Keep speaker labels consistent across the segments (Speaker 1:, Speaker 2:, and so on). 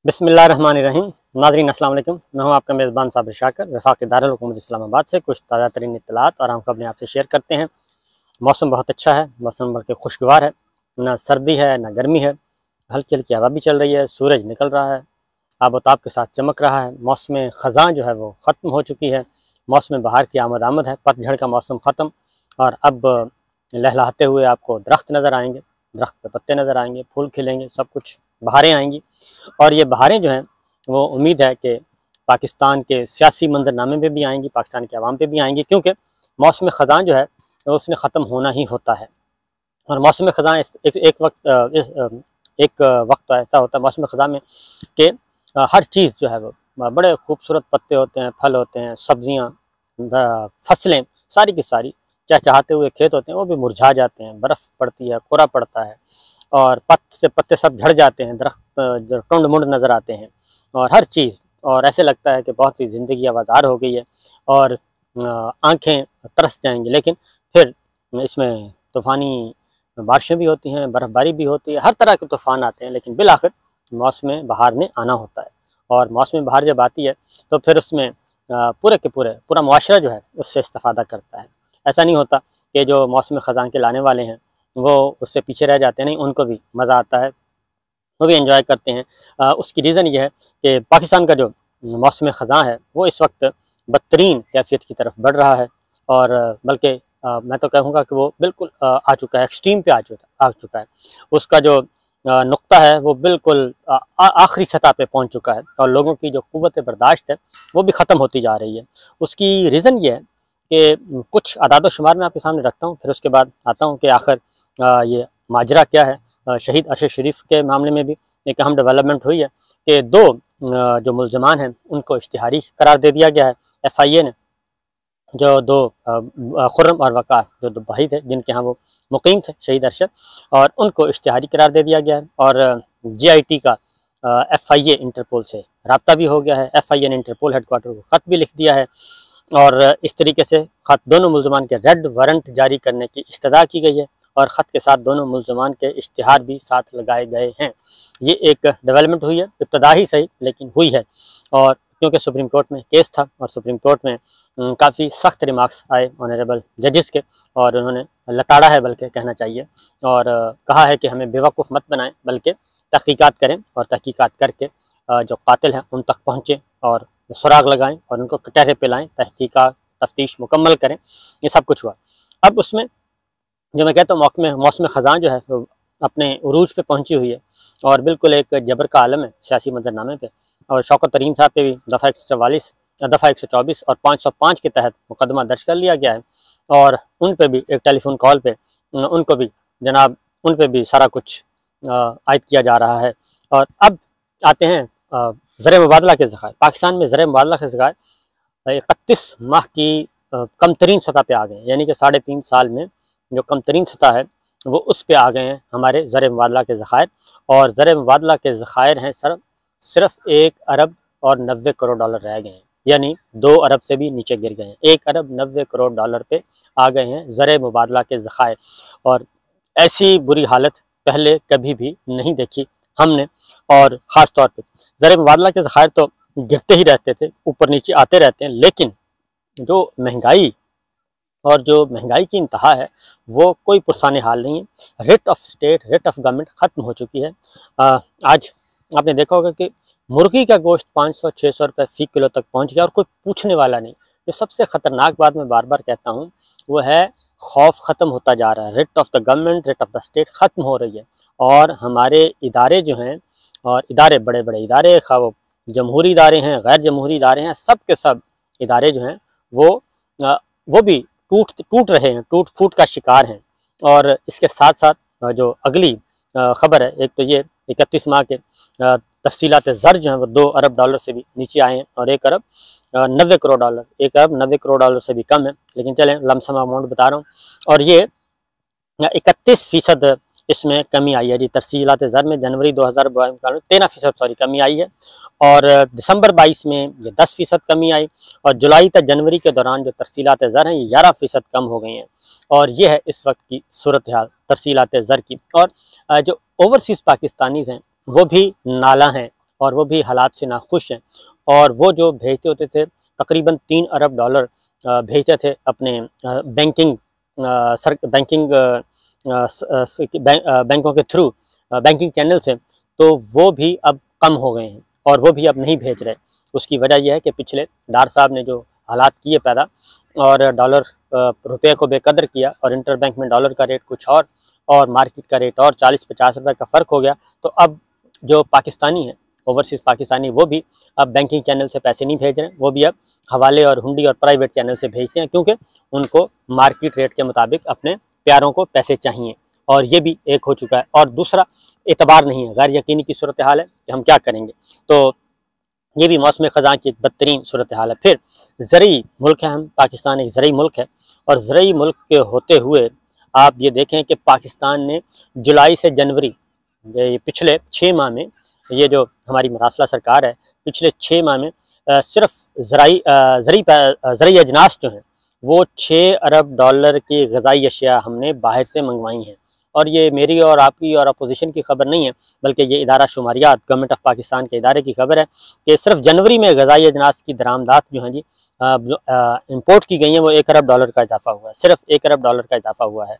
Speaker 1: बिस्मिल्लाहिर्रहमानिर्रहीम। नाज़रीन अस्सलाम वालेकुम। मैं हूं आपका मेज़बान साबिर शाकिर, वफाक़ दारुल हुकूमत इस्लामाबाद से कुछ ताज़ा तरीन इत्तलात और अहम खबरें आपसे शेयर करते हैं। मौसम बहुत अच्छा है, मौसम बल्कि खुशगवार है, ना सर्दी है ना गर्मी है, हल्की हल्की हवा भी चल रही है, सूरज निकल रहा है, आबोताब के साथ चमक रहा है। मौसम ख़ज़ां जो है वो ख़त्म हो चुकी है, मौसम बहार की आमद है, पतझड़ का मौसम ख़त्म और अब लहलहाते हुए आपको दरख्त नज़र आएंगे, दरख्त पे पत्ते नज़र आएंगे, फूल खिलेंगे, सब कुछ बहारें आएंगी। और ये बहारें जो हैं वो उम्मीद है कि पाकिस्तान के सियासी मंजरनामे पे भी आएंगी, पाकिस्तान के अवाम पे भी आएंगी, क्योंकि मौसम ख़ज़ां जो है उसने ख़त्म होना ही होता है। और मौसम ख़ज़ां एक वक्त तो ऐसा होता है मौसम ख़ज़ां में कि हर चीज़ जो है वो बड़े खूबसूरत पत्ते होते हैं, फल होते हैं, सब्जियाँ, फसलें सारी की सारी चहचहाते हुए खेत होते हैं वो भी मुरझा जाते हैं, बर्फ़ पड़ती है, कोहरा पड़ता है और पत्ते सब झड़ जाते हैं, दरख्त टुंड मुंड नज़र आते हैं और हर चीज़, और ऐसे लगता है कि बहुत सी ज़िंदगी आवाज़ार हो गई है और आँखें तरस जाएंगी। लेकिन फिर इसमें तूफ़ानी बारिशें भी होती हैं, बर्फ़बारी भी होती है, हर तरह के तूफ़ान आते हैं, लेकिन बिल आखिर मौसम बहार ने आना होता है। और मौसम बहार जब आती है तो फिर उसमें पूरा मुआशरा जो है उससे इस्तेफ़ादा करता है। ऐसा नहीं होता कि जो मौसम ख़ज़ां के लाने वाले हैं वो उससे पीछे रह जाते हैं, नहीं, उनको भी मज़ा आता है, वो भी एंजॉय करते हैं। उसकी रीज़न ये है कि पाकिस्तान का जो मौसम ख़ज़ां है वो इस वक्त बदतरीन कैफियत की तरफ बढ़ रहा है और बल्कि मैं तो कहूँगा कि वो बिल्कुल आ चुका है, एक्सट्रीम पे आ चुका है। उसका जो नुक्ता है वो बिल्कुल आखिरी सतह पे पहुँच चुका है और लोगों की जो क़ुव्वत बर्दाश्त है वो भी ख़त्म होती जा रही है। उसकी रीज़न ये है कि कुछ अदाद व शुमार मैं आपके सामने रखता हूँ, फिर उसके बाद आता हूँ कि आखिर ये माजरा क्या है। शहीद अरशद शरीफ के मामले में भी एक अहम डेवलपमेंट हुई है कि दो जो मुल्ज़मान हैं उनको इश्तिहारी करार दे दिया गया है। FIA ने जो दो खुर्रम और वक़ार जो दो भाई थे जिनके यहाँ वो मुकीम थे, शहीद अरशद, और उनको इश्तिहारी करार दे दिया गया है और GIT का FIA इंटरपोल से रब्ता भी हो गया है। FIA ने इंटरपोल हेडक्वार्टर को ख़त भी लिख दिया है और इस तरीके से ख़त दोनों मुल्ज़मान के रेड वारंट जारी करने की इस्तदा की गई है और ख़त के साथ दोनों मुल्ज़मान के इश्तिहार भी साथ लगाए गए हैं। ये एक डेवलपमेंट हुई है, इब्तदा ही सही लेकिन हुई है। और क्योंकि सुप्रीम कोर्ट में केस था और सुप्रीम कोर्ट में काफ़ी सख्त रिमार्क्स आए ऑनरेबल जजेस के और उन्होंने लताड़ा है बल्कि कहना चाहिए और कहा है कि हमें बेवकूफ़ मत बनाएं, बल्कि तहकीकात करें और तहकीकात करके जो कातिल हैं उन तक पहुँचें और सुराग लगाएं और उनको कटहरे पे लाएं, तहकीकात तफ्तीश मुकम्मल करें। ये सब कुछ हुआ। अब उसमें जो मैं कहता हूँ मौसम ख़ज़ां जो है वो अपने उरूज पे पहुँची हुई है और बिल्कुल एक जबर का आलम है सियासी मंजरनामे पे। और शौकत तरीन साहब पे भी दफ़ा 124 और 505 के तहत मुकदमा दर्ज कर लिया गया है और उन पे भी एक टेलीफोन कॉल पे उनको भी जनाब उन पे भी सारा कुछ आयद किया जा रहा है। और अब आते हैं ज़र मुबादला के ज़खायर। पाकिस्तान में ज़र मुबादला के ज़खायर 31 माह की कम तरीन सतह पे आ गए हैं, यानी कि 3.5 साल में जो कम तरीन सतह है वो उस पे आ गए हैं हमारे ज़र मुबादला के ज़खायर। और ज़र मुबादला के ज़खायर हैं सिर्फ 1 अरब और 90 करोड़ डॉलर रह गए हैं, यानी 2 अरब से भी नीचे गिर गए हैं। 1 अरब 90 करोड़ डॉलर पे आ गए हैं ज़र मुबादला के ज़खायर और ऐसी बुरी हालत पहले कभी भी नहीं देखी हमने। और ख़ास तौर पे ज़र मुबादला के ज़खायर तो गिरते ही रहते थे, ऊपर नीचे आते रहते हैं, लेकिन जो महंगाई और जो महंगाई की इंतहा है वो कोई पुरसाने हाल नहीं है। Rate of state, rate of government ख़त्म हो चुकी है। आज आपने देखा होगा कि मुर्गी का गोश्त 500-600 रुपये फ़ी किलो तक पहुंच गया और कोई पूछने वाला नहीं। जो सबसे ख़तरनाक बात मैं बार बार कहता हूँ वो है खौफ ख़त्म होता जा रहा है। Rate of the government, rate of the state ख़त्म हो रही है और हमारे इदारे जो हैं, और इदारे बड़े बड़े इदारे, खा वो जमहूरी इदारे हैं, गैर जमहूरी इदारे हैं, सब के सब इदारे जो हैं वो भी टूट रहे हैं, टूट फूट का शिकार हैं। और इसके साथ साथ जो अगली ख़बर है, एक तो ये 31 माह के तफसीलात ज़र जो हैं वो 2 अरब डॉलर से भी नीचे आए हैं और 1 अरब 90 करोड़ डॉलर, 1 अरब 90 करोड़ डॉलर से भी कम है, लेकिन चलें लमसम अमाउंट बता रहा हूँ। और ये 31% इसमें कमी आई है जी। तरसीलात ज़र में जनवरी 2022 में 13% कमी आई है और दिसंबर 22 में ये 10% कमी आई और जुलाई तक जनवरी के दौरान जो तरसीलात ज़र हैं ये 11% कम हो गई हैं। और ये है इस वक्त की सूरत हाल तरसीलात ज़र की। और जो ओवरसीज़ पाकिस्तानीज़ हैं वो भी नाला हैं और वो भी हालात से नाखुश हैं। और वो जो भेजते होते थे तकरीबन 3 अरब डॉलर भेजते थे अपने बैंकों के थ्रू, बैंकिंग चैनल से, तो वो भी अब कम हो गए हैं और वो भी अब नहीं भेज रहे। उसकी वजह यह है कि पिछले डार साहब ने जो हालात किए पैदा और डॉलर रुपये को बेकदर किया और इंटर बैंक में डॉलर का रेट कुछ और मार्केट का रेट और 40-50 रुपये का फ़र्क हो गया। तो अब जो पाकिस्तानी है, ओवरसीज़ पाकिस्तानी, वो भी अब बैंकिंग चैनल से पैसे नहीं भेज रहे हैं, वो भी अब हवाले और हुंडी और प्राइवेट चैनल से भेजते हैं, क्योंकि उनको मार्केट रेट के मुताबिक अपने प्यारों को पैसे चाहिए। और ये भी एक हो चुका है। और दूसरा, एतबार नहीं है, गैर यकीनी की सूरत हाल है कि हम क्या करेंगे। तो ये भी मौसम ख़ज़ां की एक बदतरीन सूरत हाल है। फिर ज़रई मुल्क है, हम पाकिस्तान एक ज़रई मुल्क है, और ज़रई मुल्क के होते हुए आप ये देखें कि पाकिस्तान ने जुलाई से जनवरी, ये पिछले 6 माह में, ये जो हमारी मरासला सरकार है, पिछले 6 माह में सिर्फ ज़रई अजनास जो हैं वो 6 अरब डॉलर की ग़िज़ाई अशिया हमने बाहर से मंगवाई हैं। और ये मेरी और आपकी और अपोजिशन की खबर नहीं है, बल्कि ये इदारा शुमारियात गवर्नमेंट ऑफ पाकिस्तान के इदारे की खबर है कि सिर्फ जनवरी में ग़िज़ाई अजनास की दरामदात जो हैं जी, जो इम्पोर्ट की गई हैं, वो 1 अरब डॉलर का इजाफा हुआ है, सिर्फ 1 अरब डॉलर का इजाफा हुआ है।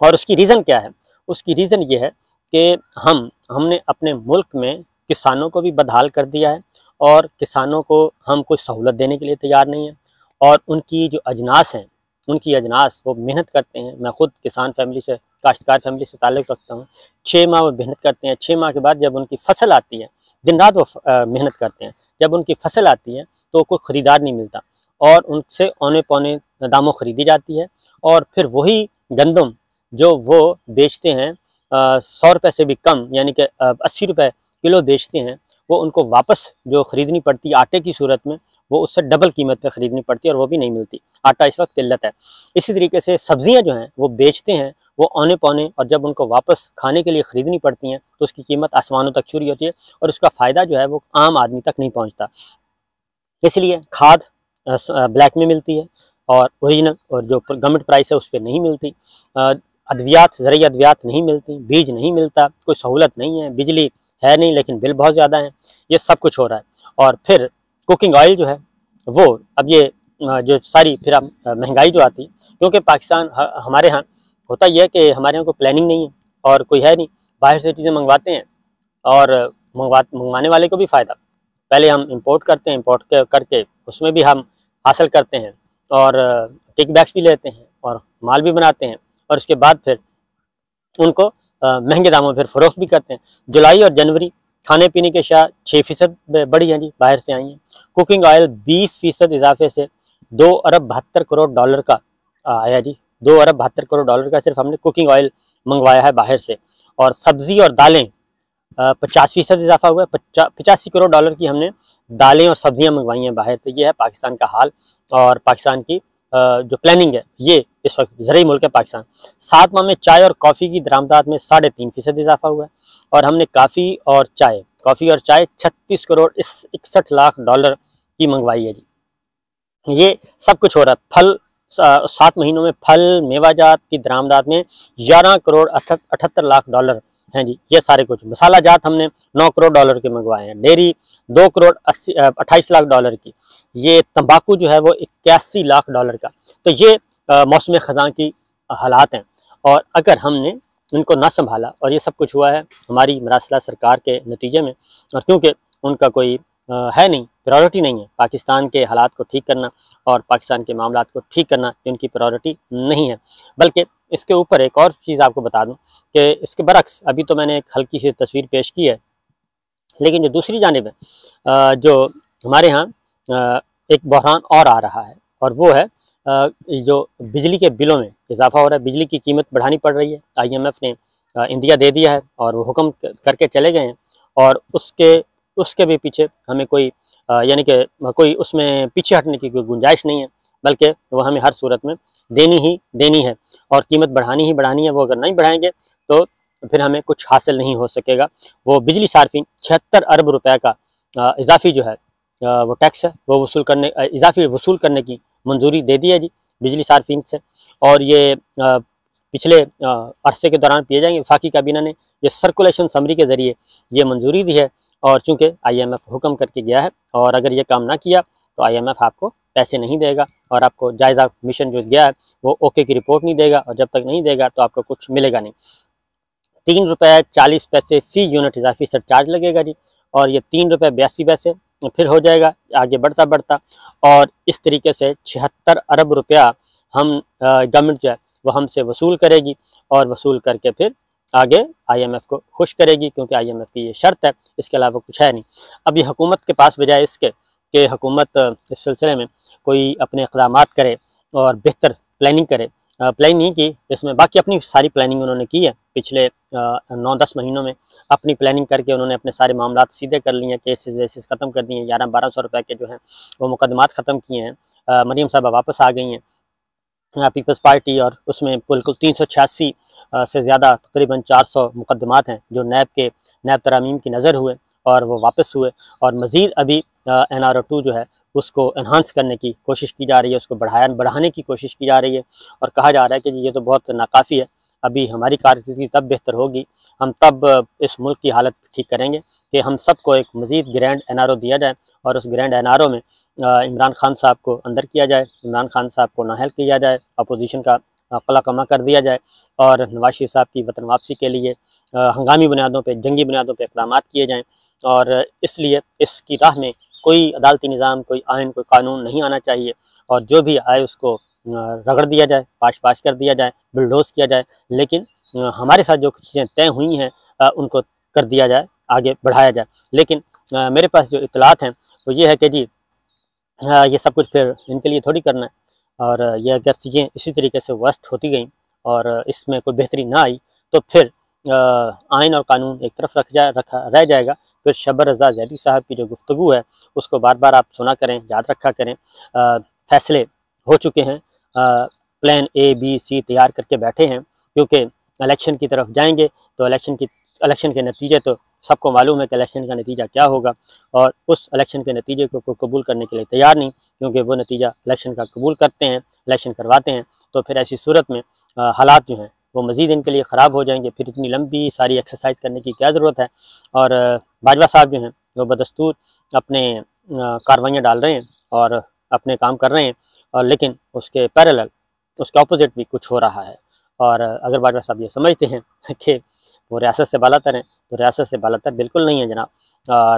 Speaker 1: और उसकी रीज़न क्या है? उसकी रीज़न ये है कि हमने अपने मुल्क में किसानों को भी बदहाल कर दिया है और किसानों को हम कोई सहूलत देने के लिए तैयार नहीं है। और उनकी जो अजनास हैं, उनकी अजनास वो मेहनत करते हैं। मैं ख़ुद किसान फैमिली से, काश्तकार फैमिली से ताल्लुक़ रखता हूँ। 6 माह वो मेहनत करते हैं। 6 माह के बाद जब उनकी फसल आती है, दिन रात वो मेहनत करते हैं। जब उनकी फसल आती है तो कोई ख़रीदार नहीं मिलता और उनसे औने पौने दामों ख़रीदी जाती है। और फिर वही गंदम जो वो बेचते हैं 100 रुपये से भी कम, यानी कि 80 रुपये किलो बेचते हैं, वो उनको वापस जो ख़रीदनी पड़ती है आटे की सूरत में, वो उससे डबल कीमत पे ख़रीदनी पड़ती है और वो भी नहीं मिलती। आटा इस वक्त किल्लत है। इसी तरीके से सब्ज़ियाँ जो हैं वो बेचते हैं वो औने पौने, और जब उनको वापस खाने के लिए ख़रीदनी पड़ती हैं तो उसकी कीमत आसमानों तक छुरी होती है और उसका फ़ायदा जो है वो आम आदमी तक नहीं पहुँचता। इसलिए खाद ब्लैक में मिलती है और ओरिजिनल और जो गवर्नमेंट प्राइस है उस पर नहीं मिलती। अद्वियात, ज़रई अद्वियात नहीं मिलती, बीज नहीं मिलता, कोई सहूलत नहीं है, बिजली है नहीं लेकिन बिल बहुत ज़्यादा है। ये सब कुछ हो रहा है। और फिर कुकिंग ऑयल जो है वो, अब ये जो सारी फिर अब महंगाई जो आती है, क्योंकि पाकिस्तान हमारे यहाँ होता यह है कि हमारे यहाँ कोई प्लानिंग नहीं है और कोई है नहीं, बाहर से चीज़ें मंगवाते हैं और मंगवाने वाले को भी फ़ायदा। पहले हम इंपोर्ट करते हैं, इंपोर्ट करके उसमें भी हम हासिल करते हैं और किकबैक्स भी लेते हैं और माल भी बनाते हैं और उसके बाद फिर उनको महंगे दामों पर फ़रोख्त भी करते हैं। जुलाई और जनवरी खाने पीने के अशिया 6% बढ़ी हैं जी, बाहर से आई हैं। कुकिंग ऑयल 20% इजाफे से 2 अरब 72 करोड़ डॉलर का आया जी। 2 अरब 72 करोड़ डॉलर का सिर्फ हमने कुकिंग ऑयल मंगवाया है बाहर से। और सब्ज़ी और दालें 50% इजाफा हुआ है। 85 करोड़ डॉलर की हमने दालें और सब्जियां मंगवाई हैं बाहर से। ये है पाकिस्तान का हाल और पाकिस्तान की जो प्लानिंग है ये इस वक्त ज़रई मुल्क है पाकिस्तान। 7 माह में चाय और कॉफ़ी की दरामदात में 3.5% इजाफा हुआ है और हमने कॉफ़ी और चाय 36 करोड़ 61 लाख डॉलर की मंगवाई है जी। ये सब कुछ हो रहा है। फल 7 महीनों में फल मेवाजात की दरामदात में 11 करोड़ 78 लाख डॉलर हैं जी। ये सारे कुछ मसाला जात हमने 9 करोड़ डॉलर के मंगवाए हैं। डेयरी 2 करोड़ 28 लाख डॉलर की। ये तंबाकू जो है वो 81 लाख डॉलर का। तो ये मौसम ख़ज़ां की हालात हैं और अगर हमने इनको ना संभाला, और ये सब कुछ हुआ है हमारी मरासला सरकार के नतीजे में, और क्योंकि उनका कोई है नहीं, प्रायोरिटी नहीं है पाकिस्तान के हालात को ठीक करना और पाकिस्तान के मामलात को ठीक करना, उनकी प्रायोरिटी नहीं है। बल्कि इसके ऊपर एक और चीज़ आपको बता दूं कि इसके बरक्स अभी तो मैंने एक हल्की सी तस्वीर पेश की है, लेकिन जो दूसरी जानिब है जो हमारे यहाँ एक बहरान और आ रहा है और वो है जो बिजली के बिलों में इजाफा हो रहा है। बिजली की कीमत बढ़ानी पड़ रही है। IMF ने इंदिया दे दिया है और वो हुक्म करके चले गए हैं और उसके भी पीछे हमें कोई यानी कि कोई उसमें पीछे हटने की कोई गुंजाइश नहीं है, बल्कि वो हमें हर सूरत में देनी ही देनी है और कीमत बढ़ानी ही बढ़ानी है। वो अगर नहीं बढ़ाएंगे तो फिर हमें कुछ हासिल नहीं हो सकेगा। वो बिजली सार्फिन 76 अरब रुपए का इजाफी जो है वो टैक्स है वो इजाफी वसूल करने की मंजूरी दे दी है जी बिजली सार्फिन से। और ये पिछले अरसे के दौरान किए जाएंगे। वफाकी काबीना ने ये सर्कुलेशन समरी के ज़रिए ये मंजूरी दी है और चूँकि IMF हुक्म करके गया है, और अगर ये काम ना किया तो IMF आपको पैसे नहीं देगा और आपको जायज़ा मिशन जो गया है वो ओके की रिपोर्ट नहीं देगा, और जब तक नहीं देगा तो आपको कुछ मिलेगा नहीं। 3 रुपये 40 पैसे फ़ी यूनिट इजाफी सरचार्ज लगेगा जी, और ये 3 रुपये 82 पैसे फिर हो जाएगा आगे बढ़ता बढ़ता, और इस तरीके से 76 अरब रुपया हम गवर्नमेंट जो है वो हमसे वसूल करेगी, और वसूल करके फिर आगे IMF को खुश करेगी, क्योंकि IMF की ये शर्त है, इसके अलावा कुछ है नहीं। अभी हुकूमत के पास बजाय इसके कि हुकूमत इस सिलसिले में कोई अपने इक़दामात करे और बेहतर प्लानिंग करे, प्लानिंग नहीं की इसमें, बाकी अपनी सारी प्लानिंग उन्होंने की है पिछले 9-10 महीनों में। अपनी प्लानिंग करके उन्होंने अपने सारे मामलात सीधे कर लिए हैं, केसेस वेसेस ख़त्म कर दिए हैं, 1100-1200 रुपये के जो हैं वो मुकदमात ख़त्म किए हैं। मरीम साहबा वापस आ गई हैं पीपल्स पार्टी, और उसमें बिल्कुल 386 से ज़्यादा तकरीबन 400 मुकदमात हैं जो नैब तरामीम की नज़र हुए और वो वापस हुए, और मज़ीद अभी NRO 2 जो है उसको इन्हांस करने की कोशिश की जा रही है, उसको बढ़ाने की कोशिश की जा रही है, और कहा जा रहा है कि ये तो बहुत नाकाफ़ी है, अभी हमारी कारकर्दगी तब बेहतर होगी, हम तब इस मुल्क की हालत ठीक करेंगे कि हम सबको एक मज़ीद ग्रैंड NRO दिया जाए, और उस ग्रैंड NRO में इमरान खान साहब को अंदर किया जाए, इमरान खान साहब को नाअहल किया जाए, अपोजिशन का कला कमा कर दिया जाए, और नवाज शरीफ साहब की वतन वापसी के लिए हंगामी बुनियादों पे, जंगी बुनियादों पे इक़दामात किए जाएँ, और इसलिए इसकी राह में कोई अदालती निज़ाम, कोई आइन, कोई कानून नहीं आना चाहिए, और जो भी आए उसको रगड़ दिया जाए, पाश कर दिया जाए, बुलडोज़ किया जाए, लेकिन हमारे साथ जो चीज़ें तय हुई हैं उनको कर दिया जाए, आगे बढ़ाया जाए। लेकिन मेरे पास जो इत्तलात हैं वो ये है कि जी ये सब कुछ फिर इनके लिए थोड़ी करना है, और ये अगर चीज़ें इसी तरीके से वर्स्ट होती गई और इसमें कोई बेहतरी ना आई तो फिर आइन और कानून एक तरफ रह जाएगा। फिर शबर रज़ा ज़ैदी साहब की जो गुफ्तगू है उसको बार बार आप सुना करें, याद रखा करें। फ़ैसले हो चुके हैं, प्लान A B C तैयार करके बैठे हैं, क्योंकि इलेक्शन की तरफ जाएंगे तो इलेक्शन के नतीजे तो सबको मालूम है कि इलेक्शन का नतीजा क्या होगा, और उस इलेक्शन के नतीजे को कबूल करने के लिए तैयार नहीं, क्योंकि वो नतीजा इलेक्शन का कबूल करते हैं, इलेक्शन करवाते हैं, तो फिर ऐसी सूरत में हालात जो हैं वो मज़ीद इनके लिए ख़राब हो जाएंगे। फिर इतनी लंबी सारी एक्सरसाइज करने की क्या ज़रूरत है। और बाजवा साहब जो हैं वो बदस्तूर अपने कार्रवाइयाँ डाल रहे हैं और अपने काम कर रहे हैं, और लेकिन उसके पैरेलल उसके अपोजिट भी कुछ हो रहा है। और अगर बाजवा साहब ये समझते हैं कि वो रियासत से बालातर हैं, तो रियासत से बालातर बिल्कुल नहीं है जनाब।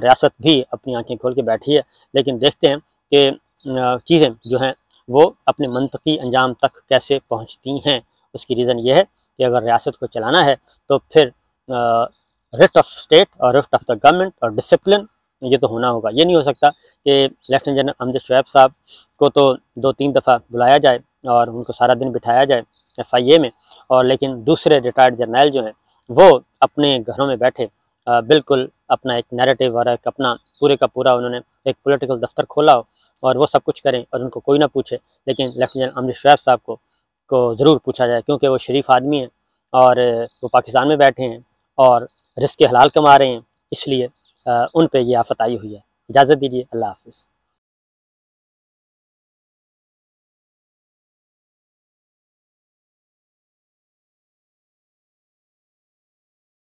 Speaker 1: रियासत भी अपनी आंखें खोल के बैठी है, लेकिन देखते हैं कि चीज़ें जो हैं वो अपने मंतकी अंजाम तक कैसे पहुंचती हैं। उसकी रीज़न ये है कि अगर रियासत को चलाना है तो फिर रिफ्ट ऑफ स्टेट और रिफ्ट ऑफ द गवर्नमेंट और डिसिप्लिन ये तो होना होगा। ये नहीं हो सकता कि लेफ्टिनेंट जनरल अमजद शुएब साहब को तो 2-3 दफ़ा बुलाया जाए और उनको सारा दिन बिठाया जाए FIA में, और लेकिन दूसरे रिटायर्ड जर्नल जो हैं वो अपने घरों में बैठे बिल्कुल अपना एक नैरेटिव और एक अपना पूरे का पूरा उन्होंने एक पॉलिटिकल दफ्तर खोला हो और वो सब कुछ करें और उनको कोई ना पूछे। लेकिन लेफ्टिनेंट अमजद शुएब साहब को ज़रूर पूछा जाए, क्योंकि वो शरीफ आदमी हैं और वो पाकिस्तान में बैठे हैं और रिस्क हलाल कमा रहे हैं, इसलिए उन पे ये आफत आई हुई है। इजाज़त दीजिए, अल्लाह हाफ़िज़।